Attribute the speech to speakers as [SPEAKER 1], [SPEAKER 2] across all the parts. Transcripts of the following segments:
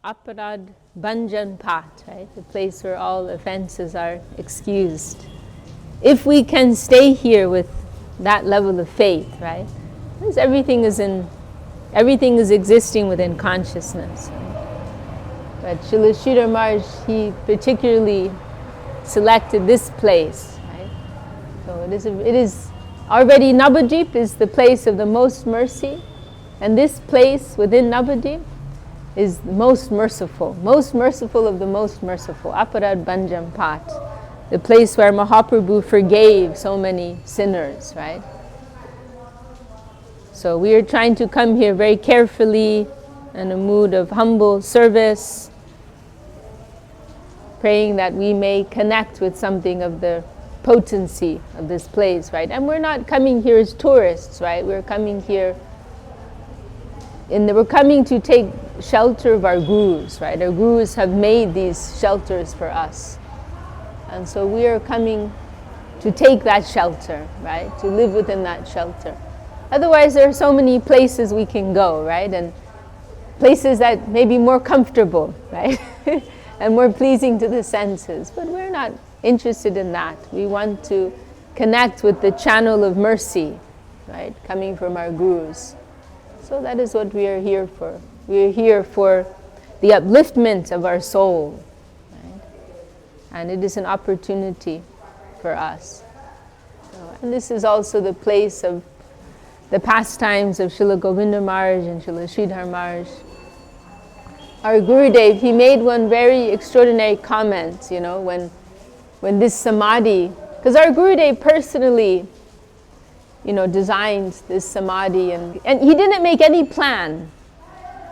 [SPEAKER 1] Aparad Banjan Pat, right? The place where all offenses are excused. If we can stay here with that level of faith, right? Because everything is existing within consciousness. Right? But Srila Sridhar Maharaj, he particularly selected this place, right? So it is already Navadvip is the place of the most mercy, and this place within Navadvip is the most merciful of the most merciful, Aparad Banjam Pat, the place where Mahaprabhu forgave so many sinners, right? So we are trying to come here very carefully in a mood of humble service, praying that we may connect with something of the potency of this place, right? And we're not coming here as tourists, right? We're coming here we're coming to take shelter of our gurus, right? Our gurus have made these shelters for us. And so we are coming to take that shelter, right? To live within that shelter. Otherwise, there are so many places we can go, right? And places that may be more comfortable, right? And more pleasing to the senses. But we're not interested in that. We want to connect with the channel of mercy, right? Coming from our gurus. So that is what we are here for. We are here for the upliftment of our soul. Right? And it is an opportunity for us. So, and this is also the place of the pastimes of Srila Govinda Maharaj and Srila Sridhar Maharaj. Our Gurudev, he made one very extraordinary comment, when this samadhi, because our Gurudev personally designed this samadhi, and he didn't make any plan,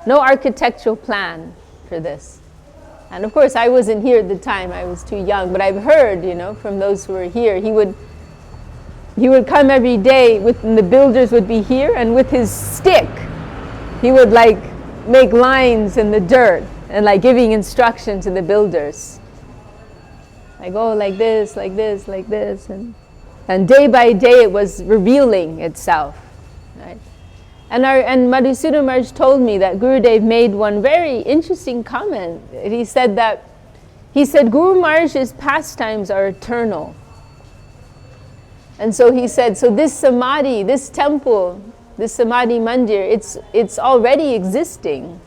[SPEAKER 1] no architectural plan for this. And of course, I wasn't here at the time, I was too young, but I've heard, from those who were here, he would come every day, and the builders would be here, and with his stick, he would make lines in the dirt, and giving instruction to the builders. Like this, like this, like this, and day by day it was revealing itself, right? And Madhusudana Maharaj told me that Gurudev made one very interesting comment. He said Guru Maharaj's pastimes are eternal. And so he said, so this samadhi, this temple, this samadhi mandir, it's already existing,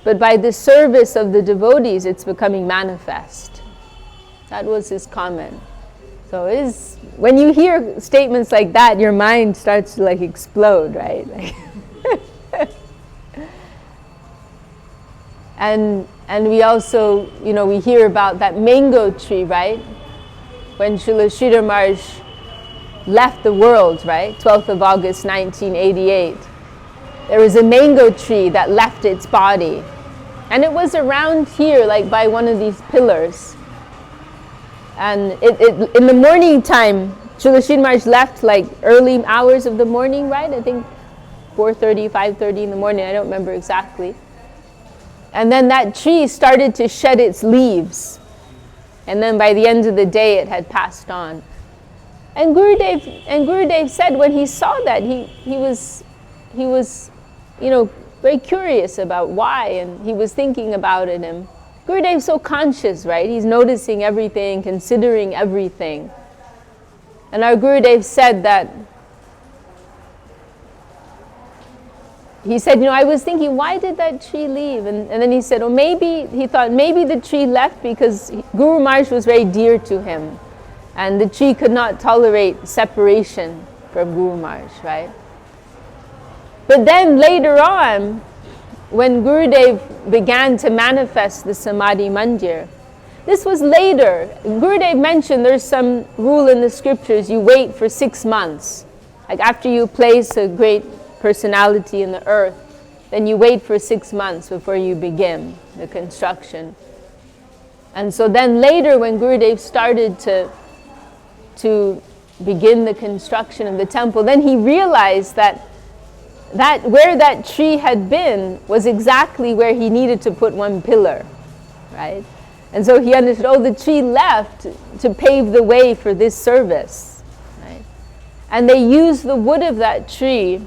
[SPEAKER 1] but by the service of the devotees, it's becoming manifest. That was his comment. So when you hear statements like that, your mind starts to explode, right? And we also, we hear about that mango tree, right? When Srila Sridhar Maharaj left the world, right? 12th of August, 1988. There was a mango tree that left its body. And it was around here, by one of these pillars. And it in the morning time, Srila Sridhar Maharaj left early hours of the morning, right? I think 4:30, 5:30 in the morning, I don't remember exactly. And then that tree started to shed its leaves. And then by the end of the day, it had passed on. And Gurudev said when he saw that, he was very curious about why, and he was thinking about it, and Gurudev's so conscious, right? He's noticing everything, considering everything. And our Gurudev said that, he said, I was thinking, why did that tree leave? And then he said, he thought maybe the tree left because Guru Maharaj was very dear to him. And the tree could not tolerate separation from Guru Maharaj, right? But then later on, when Gurudev began to manifest the Samadhi Mandir, this was later. Gurudev mentioned there's some rule in the scriptures, you wait for 6 months. After you place a great personality in the earth, then you wait for 6 months before you begin the construction. And so then later when Gurudev started to begin the construction of the temple, then he realized that where that tree had been was exactly where he needed to put one pillar, right? And so he understood, the tree left to pave the way for this service, right? And they used the wood of that tree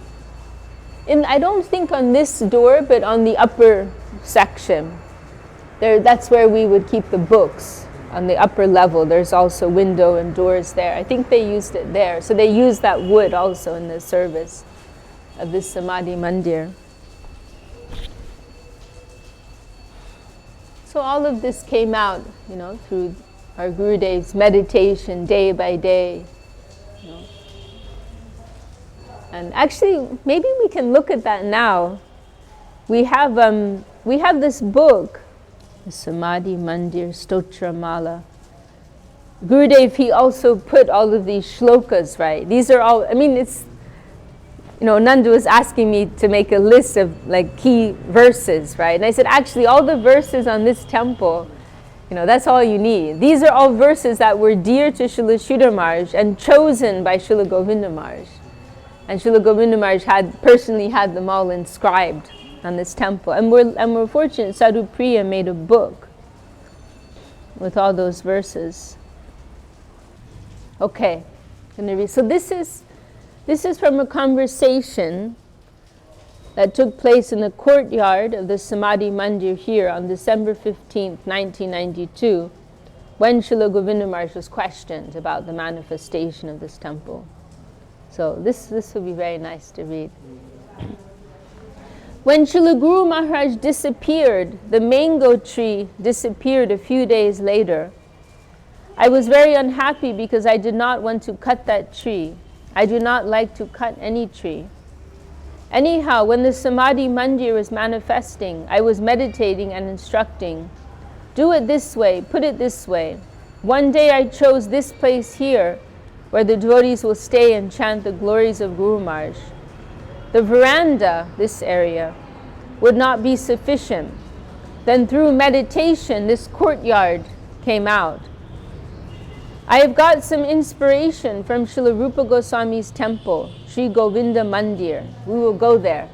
[SPEAKER 1] I don't think on this door, but on the upper section. There, that's where we would keep the books. On the upper level, there's also window and doors there. I think they used it there. So they used that wood also in the service of this Samadhi Mandir. So all of this came out, through our Gurudev's meditation day by day. And actually, maybe we can look at that now. We have this book, the Samadhi Mandir Stotra Mala. Gurudev, he also put all of these shlokas, right? These are all, it's, Nandu was asking me to make a list of key verses, right? And I said, actually, all the verses on this temple, that's all you need. These are all verses that were dear to Srila Sridhar Maharaj and chosen by Srila Govinda Maharaj. And Srila Govinda Maharaj personally had them all inscribed on this temple. And we're fortunate, Sadhu Priya made a book with all those verses. Okay, so this is from a conversation that took place in the courtyard of the Samadhi Mandir here on December 15th, 1992, when Srila Govinda Maharaj was questioned about the manifestation of this temple. So this would be very nice to read. When Srila Guru Maharaj disappeared, the mango tree disappeared a few days later. I was very unhappy because I did not want to cut that tree. I do not like to cut any tree. Anyhow, when the Samadhi Mandir was manifesting, I was meditating and instructing. Do it this way, put it this way. One day I chose this place here, where the devotees will stay and chant the glories of Guru Maharaj. The veranda, this area, would not be sufficient. Then through meditation, this courtyard came out. I have got some inspiration from Srila Rupa Goswami's temple, Sri Govinda Mandir. We will go there.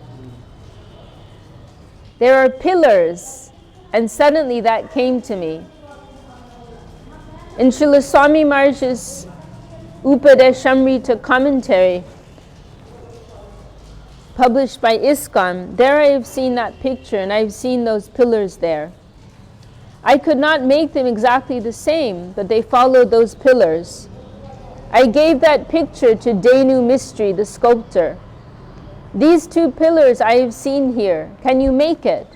[SPEAKER 1] There are pillars, and suddenly that came to me. In Srila Swami Maharaj's Upadeshamrita commentary, published by ISKCON, there I have seen that picture, and I have seen those pillars there. I could not make them exactly the same, but they followed those pillars. I gave that picture to Denu Mistry, the sculptor. These two pillars I have seen here. Can you make it?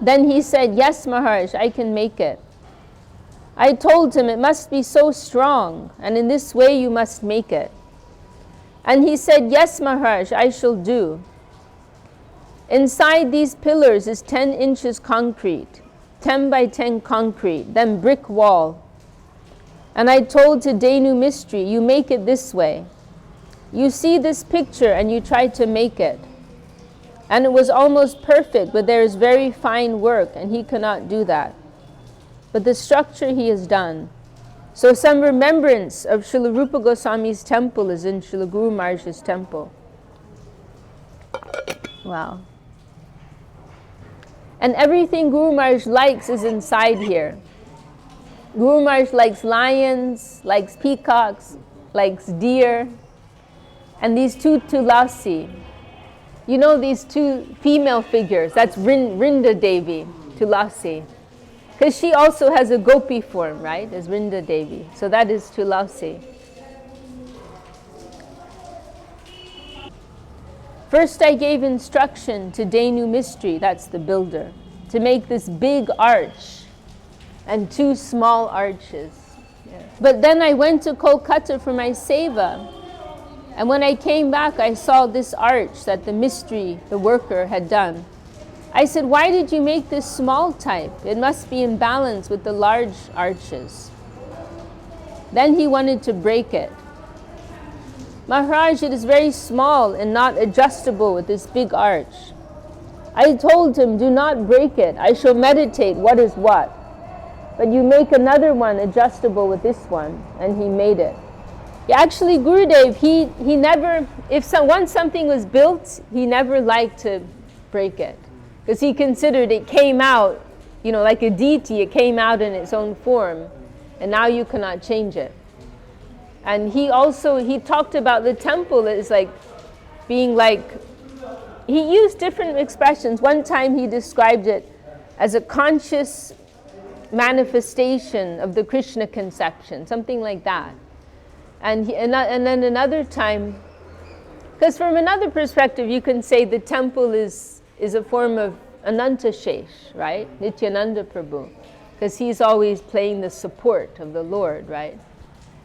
[SPEAKER 1] Then he said, yes, Maharaj, I can make it. I told him it must be so strong, and in this way you must make it. And he said, yes, Maharaj, I shall do. Inside these pillars is 10 inches concrete. 10 by 10 concrete, then brick wall. And I told to Denu Mistry, you make it this way. You see this picture and you try to make it. And it was almost perfect, but there is very fine work and he cannot do that. But the structure he has done. So some remembrance of Srila Rupa Goswami's temple is in Srila Guru Maharaj's temple. Wow. And everything Guru Maharaj likes is inside here. Guru Maharaj likes lions, likes peacocks, likes deer, and these two tulasi. You know these two female figures, that's Rinda Devi, Tulasi. Because she also has a gopi form, right, as Rinda Devi. So that is Tulasi. First I gave instruction to Denu Mistry, that's the builder, to make this big arch and two small arches. Yeah. But then I went to Kolkata for my seva, and when I came back I saw this arch that the Mistry, the worker, had done. I said, why did you make this small type? It must be in balance with the large arches. Then he wanted to break it. Maharaj, it is very small and not adjustable with this big arch. I told him, do not break it. I shall meditate what is what. But you make another one adjustable with this one. And he made it. Yeah, actually, Gurudev, he never, once something was built, he never liked to break it. Because he considered it came out, like a deity, it came out in its own form. And now you cannot change it. And he talked about the temple as being he used different expressions. One time he described it as a conscious manifestation of the Krishna conception, something like that. And then another time, because from another perspective, you can say the temple is a form of Ananta Shesh, right? Nityananda Prabhu, because he's always playing the support of the Lord, right?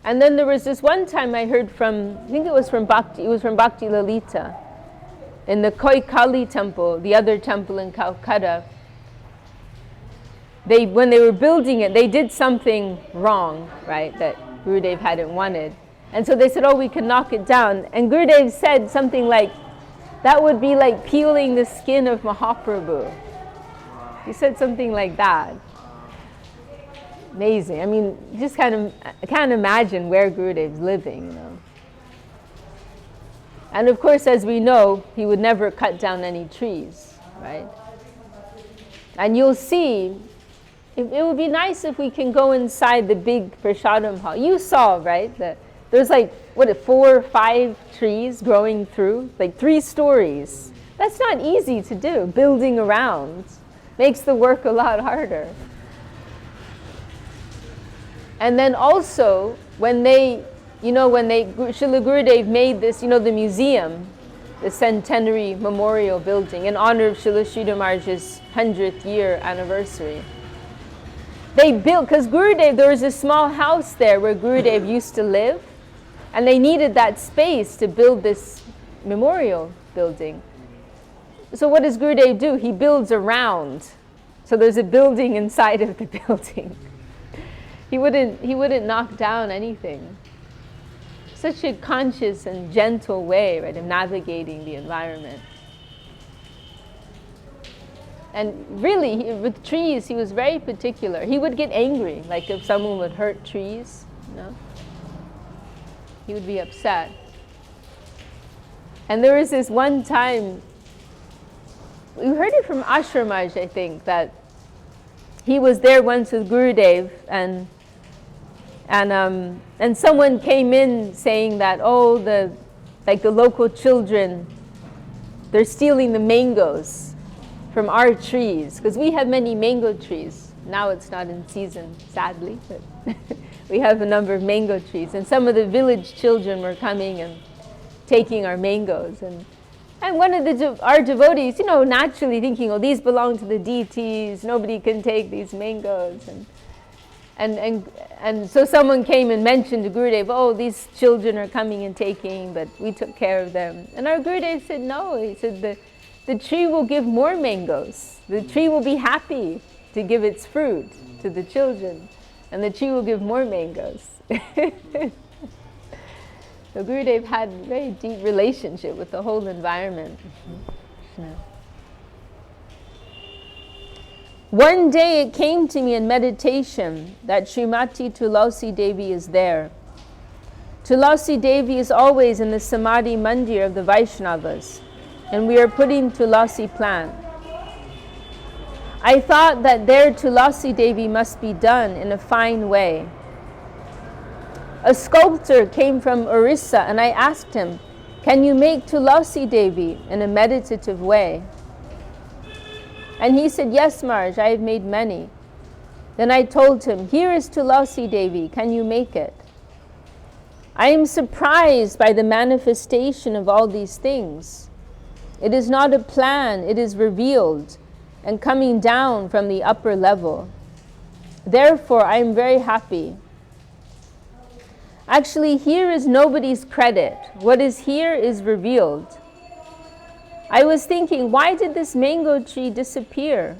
[SPEAKER 1] And then there was this one time I heard from, I think it was from Bhakti Lalita, in the Koi Kali temple, the other temple in Calcutta. When they were building it, they did something wrong, right, that Gurudev hadn't wanted. And so they said, oh, we can knock it down. And Gurudev said something like, that would be like peeling the skin of Mahaprabhu. He said something like that. Amazing. I mean, I can't imagine where Gurudev's living, you know. And of course, as we know, he would never cut down any trees, right? And you'll see, it would be nice if we can go inside the big Prasadam hall. You saw, right? There's like, 4 or 5 trees growing through, like 3 stories. That's not easy to do, building around. Makes the work a lot harder. And then also, when Srila Gurudev made this, the museum, the centenary memorial building in honor of Srila Sridhar Maharaj's 100th year anniversary. They built, because Gurudev, there was a small house there where Gurudev used to live, and they needed that space to build this memorial building. So what does Gurudev do? He builds around. So there's a building inside of the building. He wouldn't knock down anything. Such a conscious and gentle way, right, of navigating the environment. And really, with trees, he was very particular. He would get angry, like if someone would hurt trees, he would be upset. And there was this one time, we heard it from Ashramaj, I think, that he was there once with Gurudev, and someone came in saying that, the local children, they're stealing the mangoes from our trees, because we have many mango trees. Now it's not in season, sadly, but we have a number of mango trees, and some of the village children were coming and taking our mangoes, and one of our devotees, naturally thinking, oh, these belong to the deities, nobody can take these mangoes, and so someone came and mentioned to Gurudev, oh, these children are coming and taking, but we took care of them. And our Gurudev said, no. He said, the tree will give more mangoes. The tree will be happy to give its fruit to the children, and the tree will give more mangoes. So Gurudev had a very deep relationship with the whole environment. One day it came to me in meditation that Srimati Tulasi Devi is there. Tulasi Devi is always in the Samadhi Mandir of the Vaishnavas, and we are putting Tulasi plant. I thought that their Tulasi Devi must be done in a fine way. A sculptor came from Orissa, and I asked him, can you make Tulasi Devi in a meditative way? And he said, yes, Maharaj, I have made many. Then I told him, here is Tulasi Devi, can you make it? I am surprised by the manifestation of all these things. It is not a plan, it is revealed and coming down from the upper level. Therefore, I am very happy. Actually, here is nobody's credit. What is here is revealed. I was thinking, why did this mango tree disappear?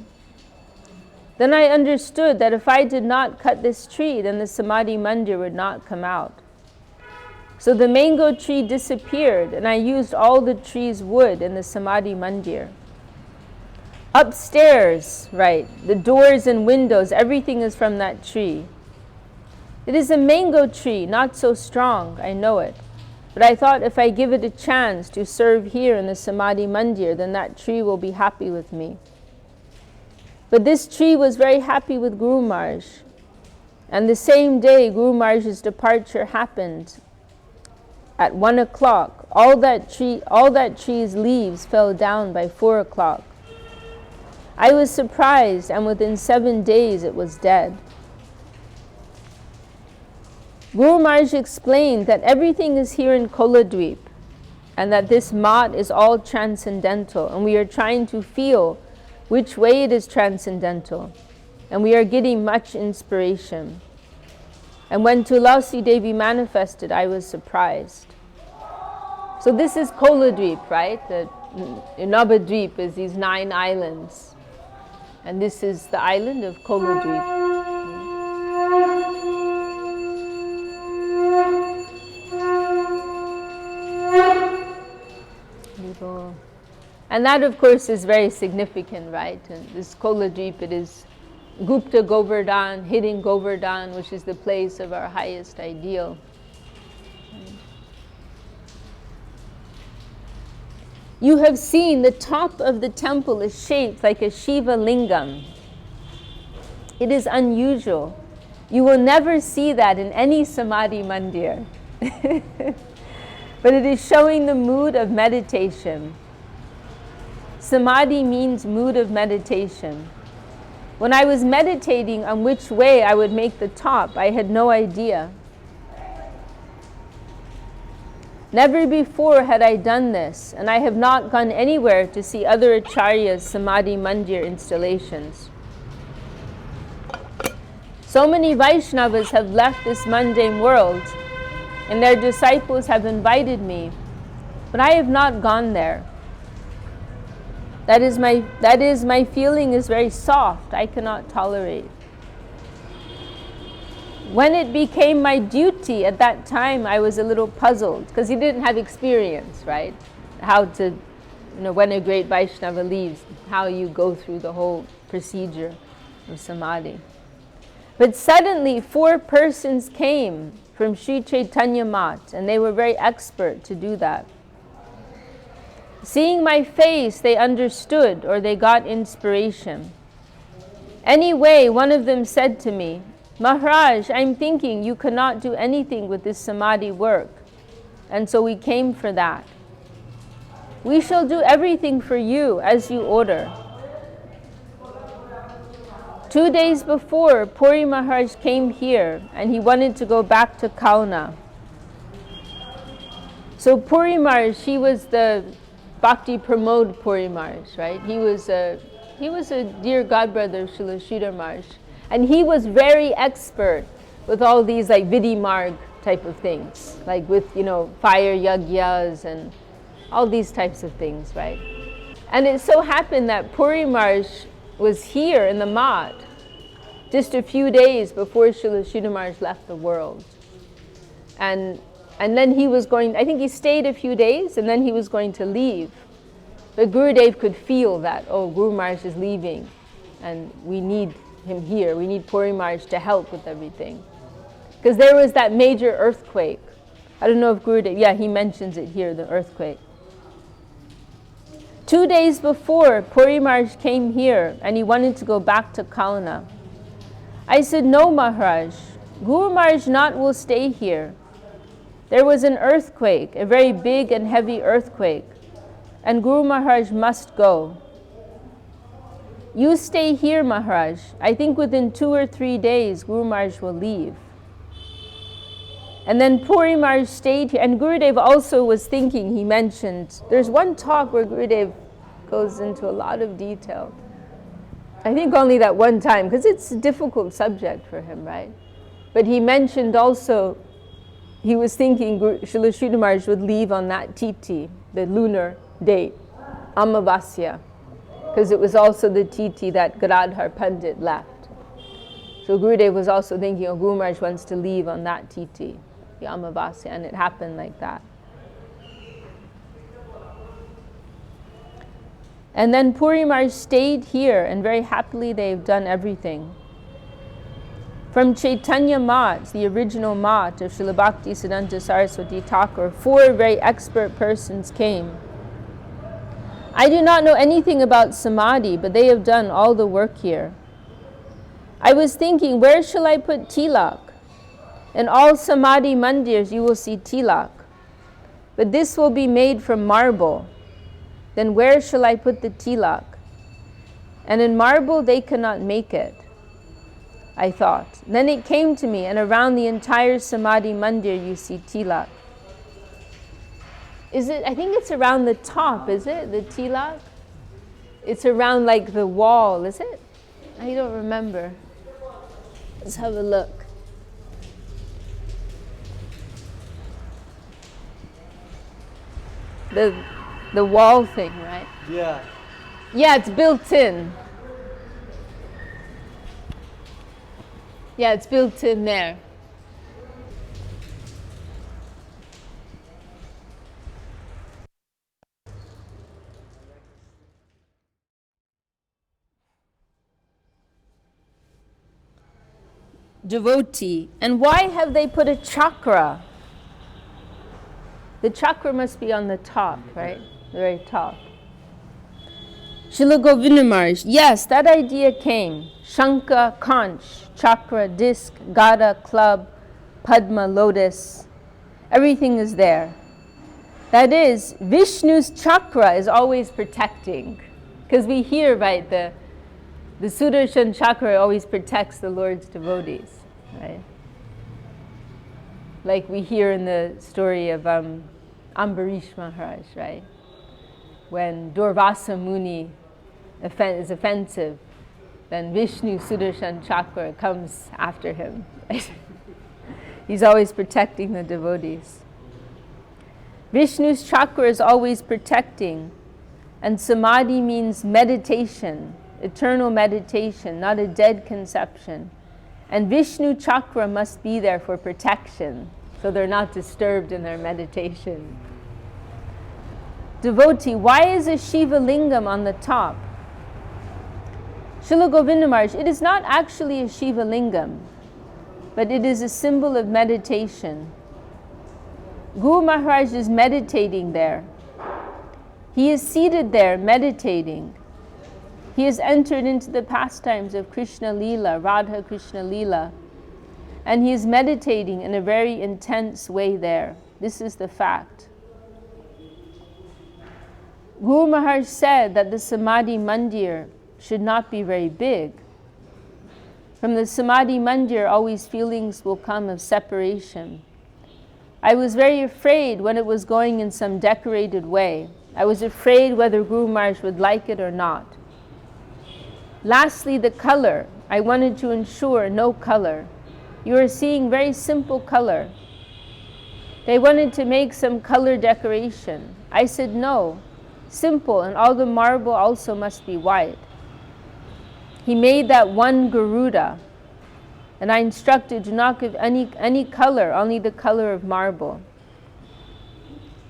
[SPEAKER 1] Then I understood that if I did not cut this tree, then the Samadhi Mandir would not come out. So the mango tree disappeared, and I used all the tree's wood in the Samadhi Mandir. Upstairs, right, the doors and windows, everything is from that tree. It is a mango tree, not so strong, I know it. But I thought if I give it a chance to serve here in the Samadhi Mandir, then that tree will be happy with me. But this tree was very happy with Guru Maharaj. And the same day Guru Maharaj's departure happened. At 1 o'clock, all that tree's leaves fell down by 4 o'clock. I was surprised, and within 7 days it was dead. Guru Maharaj explained that everything is here in Koladweep, and that this mat is all transcendental, and we are trying to feel which way it is transcendental, and we are getting much inspiration. And when Tulasi Devi manifested, I was surprised. So this is Koladweep, right? The Navadweep is these 9 islands, and this is the island of Koladweep. And that, of course, is very significant, right? And this Koladweep, it is Gupta Govardhan, hidden Govardhan, which is the place of our highest ideal. You have seen the top of the temple is shaped like a Shiva lingam. It is unusual. You will never see that in any samadhi mandir. But it is showing the mood of meditation. Samadhi means mood of meditation. When I was meditating on which way I would make the top, I had no idea. Never before had I done this, and I have not gone anywhere to see other acharyas' samadhi mandir installations. So many Vaishnavas have left this mundane world, and their disciples have invited me, but I have not gone there. That is my feeling is very soft. I cannot tolerate. When it became my duty, at that time I was a little puzzled, because he didn't have experience, right? How to, when a great Vaishnava leaves, how you go through the whole procedure of samadhi. But suddenly 4 persons came from Sri Chaitanya Mat, and they were very expert to do that. Seeing my face, they understood, or they got inspiration. Anyway, one of them said to me, Maharaj, I'm thinking you cannot do anything with this samadhi work, and so we came for that. We shall do everything for you as you order. 2 days before, Puri Maharaj came here, and he wanted to go back to Kauna. So Puri Maharaj, he was the Bhakti Pramod Puri Maharaj, right? He was a dear godbrother of Srila Sridhar Maharaj, and he was very expert with all these like Vidhi Marg type of things, like with fire yagyas and all these types of things, right? And it so happened that Puri Maharaj was here in the Mat just a few days before Srila Sridhar Maharaj left the world. And then he was going, I think he stayed a few days, and then he was going to leave. But Gurudev could feel that, Guru Maharaj is leaving, and we need him here. We need Puri Maharaj to help with everything. Because there was that major earthquake. I don't know if Gurudev, he mentions it here, the earthquake. 2 days before, Puri Maharaj came here, and he wanted to go back to Kauna. I said, no, Maharaj, Guru Maharaj not will stay here. There was an earthquake, a very big and heavy earthquake, and Guru Maharaj must go. You stay here, Maharaj. I think within 2 or 3 days, Guru Maharaj will leave. And then Puri Maharaj stayed here, and Gurudev also was thinking, he mentioned, there's one talk where Gurudev goes into a lot of detail. I think only that one time, because it's a difficult subject for him, right? But he mentioned also, he was thinking Srila Sridhar Maharaj would leave on that Titi, the lunar date, Amavasya, because it was also the Titi that Gadadhar Pandit left. So Gurudev was also thinking, Guru Maharaj wants to leave on that Titi, the Amavasya, and it happened like that. And then Puri Maharaj stayed here, and very happily they've done everything. From Chaitanya Mat, the original Mat of Srila Bhakti Siddhanta Saraswati Thakur, 4 very expert persons came. I do not know anything about samadhi, but they have done all the work here. I was thinking, where shall I put tilak? In all samadhi mandirs you will see tilak, but this will be made from marble. Then where shall I put the tilak? and in marble they cannot make it, I thought. Then it came to me, and around the entire Samadhi Mandir you see tilak. Is it, I think it's around the top, is it? The tilak? It's around like the wall, is it? I don't remember. Let's have a look. The wall thing, right?
[SPEAKER 2] Yeah.
[SPEAKER 1] Yeah, it's built in. Yeah, it's built in there. Devotee. And why have they put a chakra? The chakra must be on the top, right? The very top. Srila Govinda Maharaj, yes, that idea came. Shankha, conch, chakra, disc, gada, club, padma, lotus. Everything is there. That is, Vishnu's chakra is always protecting. Because we hear, right, the Sudarshan chakra always protects the Lord's devotees, right? Like we hear in the story of Ambarish Maharaj, right? When Durvasa Muni is offensive, then Vishnu Sudarshan chakra comes after him. Right? He's always protecting the devotees. Vishnu's chakra is always protecting, and samadhi means meditation, eternal meditation, not a dead conception. And Vishnu chakra must be there for protection, so they're not disturbed in their meditation. Devotee, why is a Shiva lingam on the top? Srila Govinda Maharaj, it is not actually a Shiva lingam, but it is a symbol of meditation. Guru Maharaj is meditating there. He is seated there meditating. He has entered into the pastimes of Krishna Leela, Radha Krishna Leela, and he is meditating in a very intense way there. This is the fact. Guru Maharaj said that the Samadhi Mandir should not be very big. From the Samadhi Mandir, always feelings will come of separation. I was very afraid when it was going in some decorated way. I was afraid whether Guru Maharaj would like it or not. Lastly, the color. I wanted to ensure no color. You are seeing very simple color. They wanted to make some color decoration. I said no, simple, and all the marble also must be white. He made that one Garuda, and I instructed, do not give any color, only the color of marble.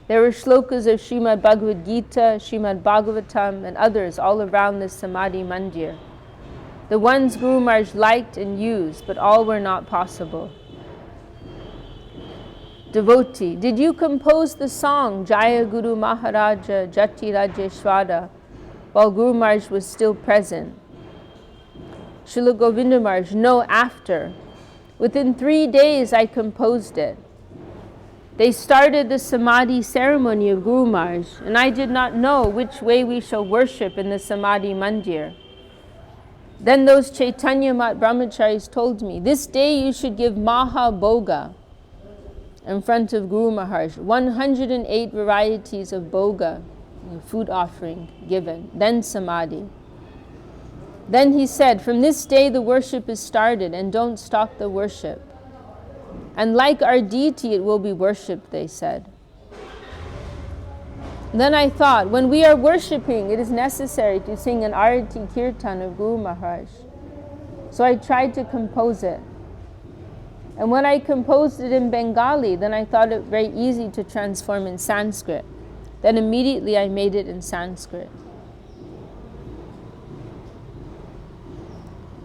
[SPEAKER 1] There were shlokas of Srimad Bhagavad Gita, Srimad Bhagavatam, and others all around the Samadhi Mandir. The ones Guru Maharaj liked and used, but all were not possible. Devotee, did you compose the song Jaya Guru Maharaja Jati Rajeshwara while Guru Maharaj was still present? Srila Govinda Maharaj, no, after. Within 3 days I composed it. They started the Samadhi ceremony of Guru Maharaj, and I did not know which way we shall worship in the Samadhi Mandir. Then those Chaitanya Mat Brahmacharis told me, this day you should give Maha Bhoga in front of Guru Maharaj, 108 varieties of Bhoga, food offering given, then Samadhi. Then he said, from this day the worship is started, and don't stop the worship. And like our deity, it will be worshipped, they said. Then I thought, when we are worshipping, it is necessary to sing an Arati Kirtan of Guru Maharaj. So I tried to compose it. And when I composed it in Bengali, then I thought it very easy to transform in Sanskrit. Then immediately I made it in Sanskrit.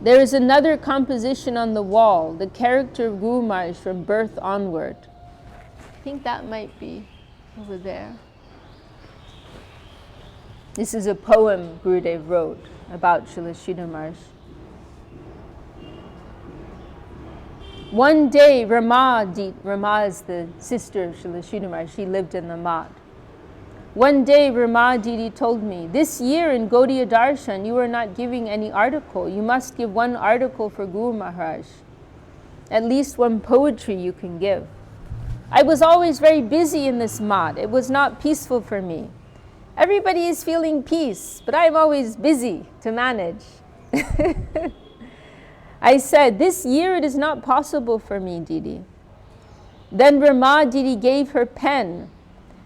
[SPEAKER 1] There is another composition on the wall, the character of Guru Maharaj from birth onward. I think that might be over there. This is a poem Gurudev wrote about Srila Sridhar Maharaj. One day, Rama is the sister of Srila Sridhar Maharaj, she lived in the Mat. One day Rama Deity told me, this year in Gaudiya Darshan you are not giving any article. You must give one article for Guru Maharaj. At least one poetry you can give. I was always very busy in this mat. It was not peaceful for me. Everybody is feeling peace, but I'm always busy to manage. I said, this year it is not possible for me, Didi. Then Rama Didi gave her pen.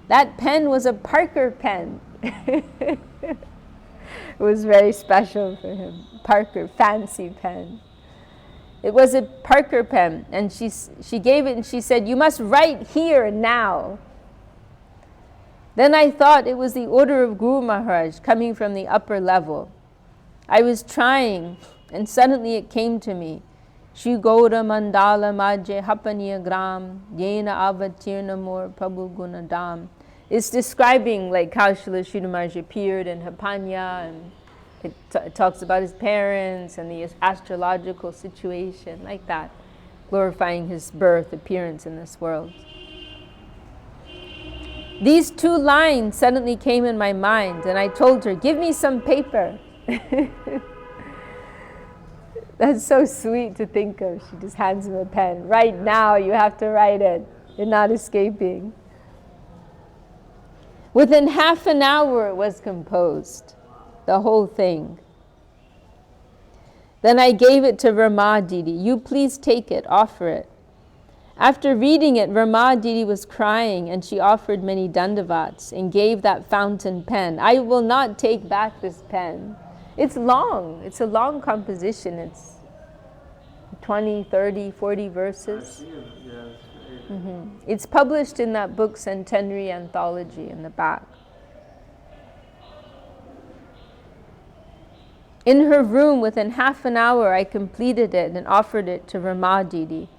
[SPEAKER 1] That pen was a Parker pen. It was very special for him. Parker, fancy pen. It was a Parker pen, and she gave it and she said, you must write here now. Then I thought it was the order of Guru Maharaj coming from the upper level. I was trying, and suddenly it came to me. Shri Gaura Mandala Majje Hapaniya Gram Yena Avatirna Mor Prabhu Gunadam. It's describing like how Srila Sridhar Maharaj appeared in Hapanya, and it talks about his parents and the astrological situation, like that, glorifying his birth, appearance in this world. These two lines suddenly came in my mind, and I told her, give me some paper. That's so sweet to think of. She just hands him a pen. Right now, you have to write it. You're not escaping. Within half an hour, it was composed, the whole thing. Then I gave it to Rama Didi. You please take it, offer it. After reading it, Rama Didi was crying, and she offered many dandavats and gave that fountain pen. I will not take back this pen. It's long. It's a long composition. It's 20, 30, 40 verses. It's published in that book, Centenary Anthology, in the back. In her room, within half an hour, I completed it and offered it to Rama Didi.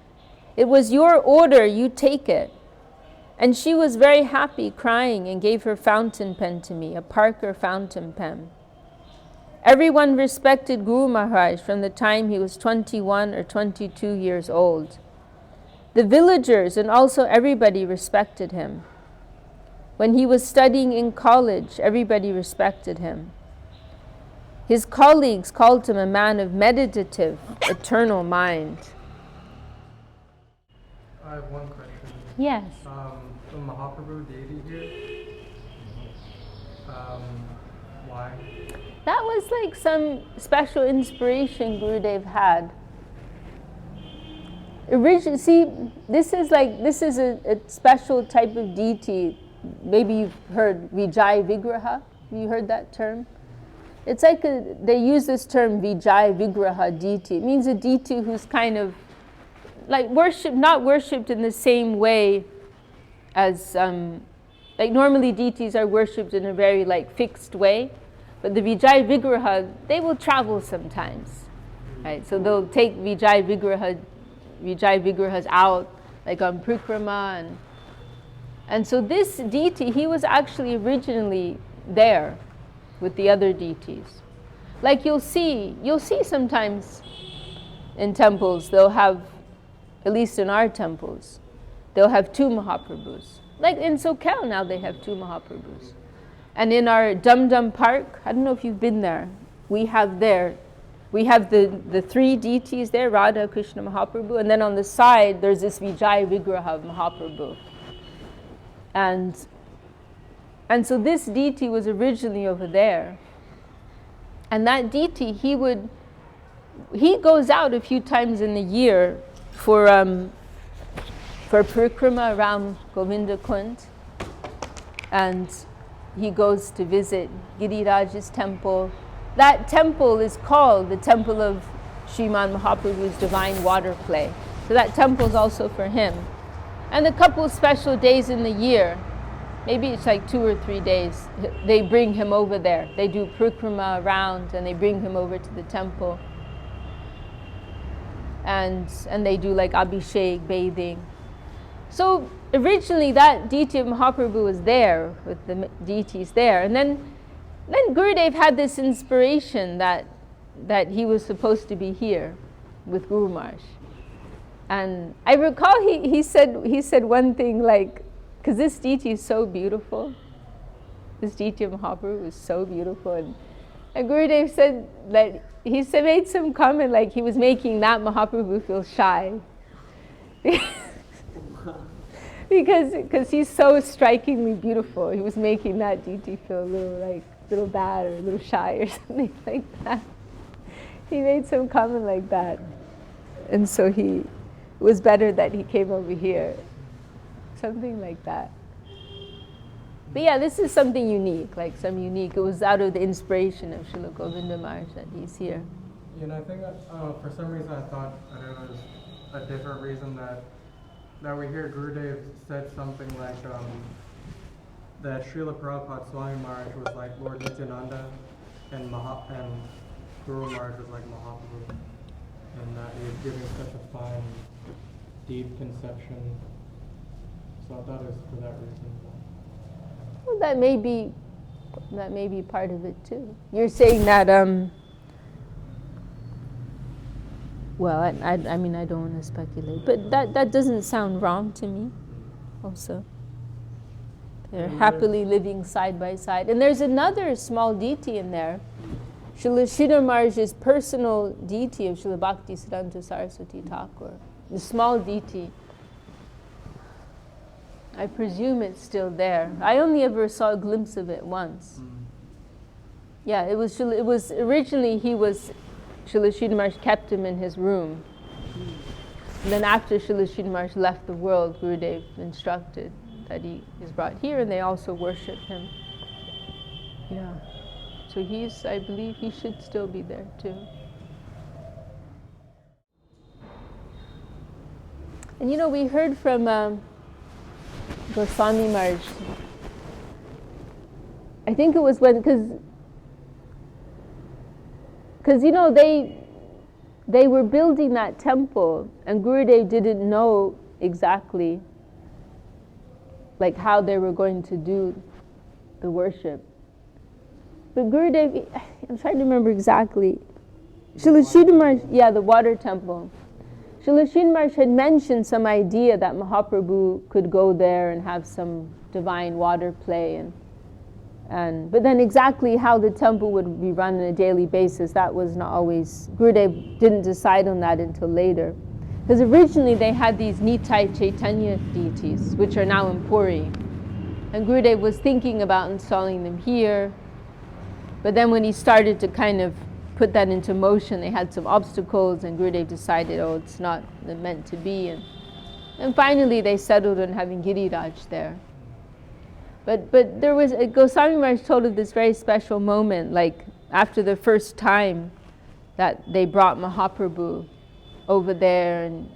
[SPEAKER 1] It was your order, you take it. And she was very happy, crying, and gave her fountain pen to me, a Parker fountain pen. Everyone respected Guru Maharaj from the time he was 21 or 22 years old. The villagers and also everybody respected him. When he was studying in college, everybody respected him. His colleagues called him a man of meditative, eternal mind.
[SPEAKER 2] I have one question.
[SPEAKER 1] Yes.
[SPEAKER 2] The Mahaprabhu deity here, why?
[SPEAKER 1] That was like some special inspiration Gurudev had. See, this is a special type of deity. Maybe you've heard Vijay Vigraha. Have you heard that term? It's like they use this term Vijay Vigraha deity. It means a deity who's kind of like not worshipped in the same way as like normally deities are worshipped in a very like fixed way, but the Vijay Vigraha, they will travel sometimes, right? So they'll take Vijay Vigrahas out, like on Prikrama, and so this deity, he was actually originally there with the other deities. Like you'll see sometimes in temples, they'll have, at least in our temples, they'll have two Mahaprabhus. Like in Socal now they have two Mahaprabhus. And in our Dum Dum Park, I don't know if you've been there, we have the three deities there, Radha, Krishna, Mahaprabhu, and then on the side there's this Vijay Vigraha of Mahaprabhu. And so this deity was originally over there. And that deity, he goes out a few times in the year for parikrama around Govinda Kund. And he goes to visit Giriraj's temple. That temple is called the temple of Sriman Mahaprabhu's divine water play. So that temple is also for him. And a couple of special days in the year, maybe it's like 2 or 3 days, they bring him over there. They do parikrama around and they bring him over to the temple. And they do like abhishek, bathing. So originally that deity of Mahaprabhu was there with the deities there. And then Gurudev had this inspiration that he was supposed to be here with Guru Maharaj. And I recall he said one thing like, because this deity is so beautiful, This deity of Mahaprabhu was so beautiful. And Gurudev said that made some comment like he was making that Mahaprabhu feel shy. because he's so strikingly beautiful. He was making that deity feel a little bad or a little shy or something like that. He made some comment like that. And so it was better that he came over here. Something like that. But yeah, this is something unique, it was out of the inspiration of Srila Govinda Maharaj that he's here.
[SPEAKER 2] You know, I think for some reason I thought, I don't know, there's a different reason that we hear Gurudev said something like that Srila Prabhupada Swami Maharaj was like Lord Nityananda and Guru Maharaj was like Mahaprabhu, and that he was giving such a fine, deep conception. So I thought it was for that reason.
[SPEAKER 1] Well, that may be part of it too. You're saying that, well, I mean, I don't want to speculate, but that doesn't sound wrong to me also. They're happily living side by side. And there's another small deity in there, Srila Sridhar Maharaj's personal deity of Srila Bhakti Siddhanta Saraswati Thakur, the small deity. I presume it's still there. I only ever saw a glimpse of it once. Yeah, it was originally Srila Sridhar Maharaj kept him in his room. And then after Srila Sridhar Maharaj left the world, Gurudev instructed that he is brought here and they also worship him. Yeah. So I believe he should still be there too. And we heard from Goswami Maharaj. I think it was because they were building that temple and Gurudev didn't know exactly how they were going to do the worship. But Gurudev, I'm trying to remember exactly. Srila Sridhar Maharaj, the water temple. Srila Sridhar Maharaj had mentioned some idea that Mahaprabhu could go there and have some divine water play, but then exactly how the temple would be run on a daily basis, that was not always, Gurudev didn't decide on that until later. Because originally they had these Nitai Chaitanya deities, which are now in Puri. And Gurudev was thinking about installing them here, but then when he started to kind of put that into motion, they had some obstacles, and Gurudev decided, it's not meant to be. And finally they settled on having Giriraj there. But there was, Goswami Maharaj told of this very special moment, after the first time that they brought Mahaprabhu over there and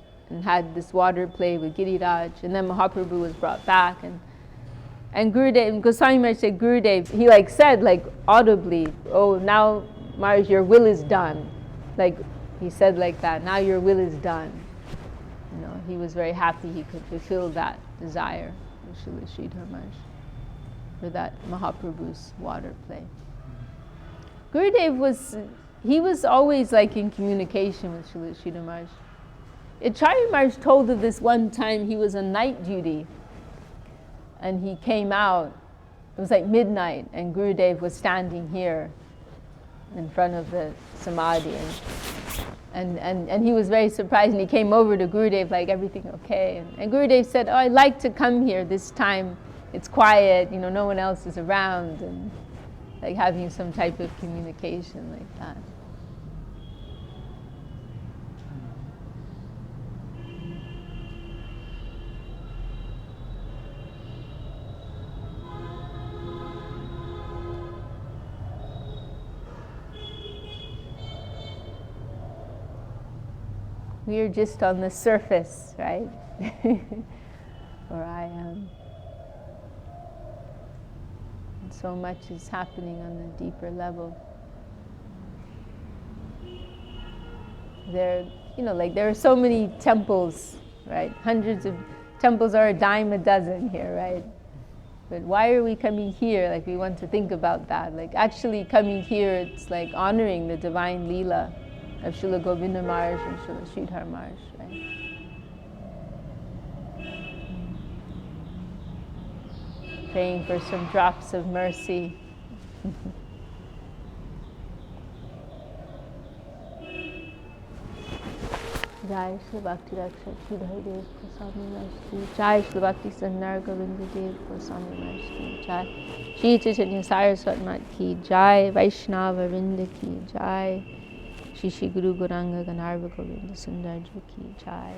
[SPEAKER 1] had this water play with Giriraj, and then Mahaprabhu was brought back, and Gurudev, Goswami Maharaj said, Gurudev, he said audibly, now Maharaj, your will is done. He said like that, now your will is done. He was very happy he could fulfill that desire of Srila Sridhar Maharaj for that Mahaprabhu's water play. Gurudev was always in communication with Srila Sridhar Maharaj. Acharya Maharaj told of this one time he was on night duty and he came out, it was midnight, and Gurudev was standing here in front of the samadhi, and he was very surprised, and he came over to Gurudev everything okay, and Gurudev said, I'd like to come here this time, it's quiet, no one else is around, and having some type of communication like that. We are just on the surface, right? Or I am. And so much is happening on the deeper level. There are so many temples, right? Hundreds of temples are a dime a dozen here, right? But why are we coming here? We want to think about that. Actually coming here, it's honoring the divine Leela of Srila Govinda Maharaj and Srila Sridhar Maharaj, right? praying for some drops of mercy. Jai Shri Bhakti Rakshak Sridhar Dev Goswami Maharaj Ki Jai, Shri Bhakti Sandar Govinda Dev Goswami Maharaj Ki Jai, Shri Chaitanya Saraswat Mat Ki Jai, Vaishnava Vrinda Ki Jai, Shri Shri Guru Gauranga Ganarva Govinda Sundar Ji Ki Jai.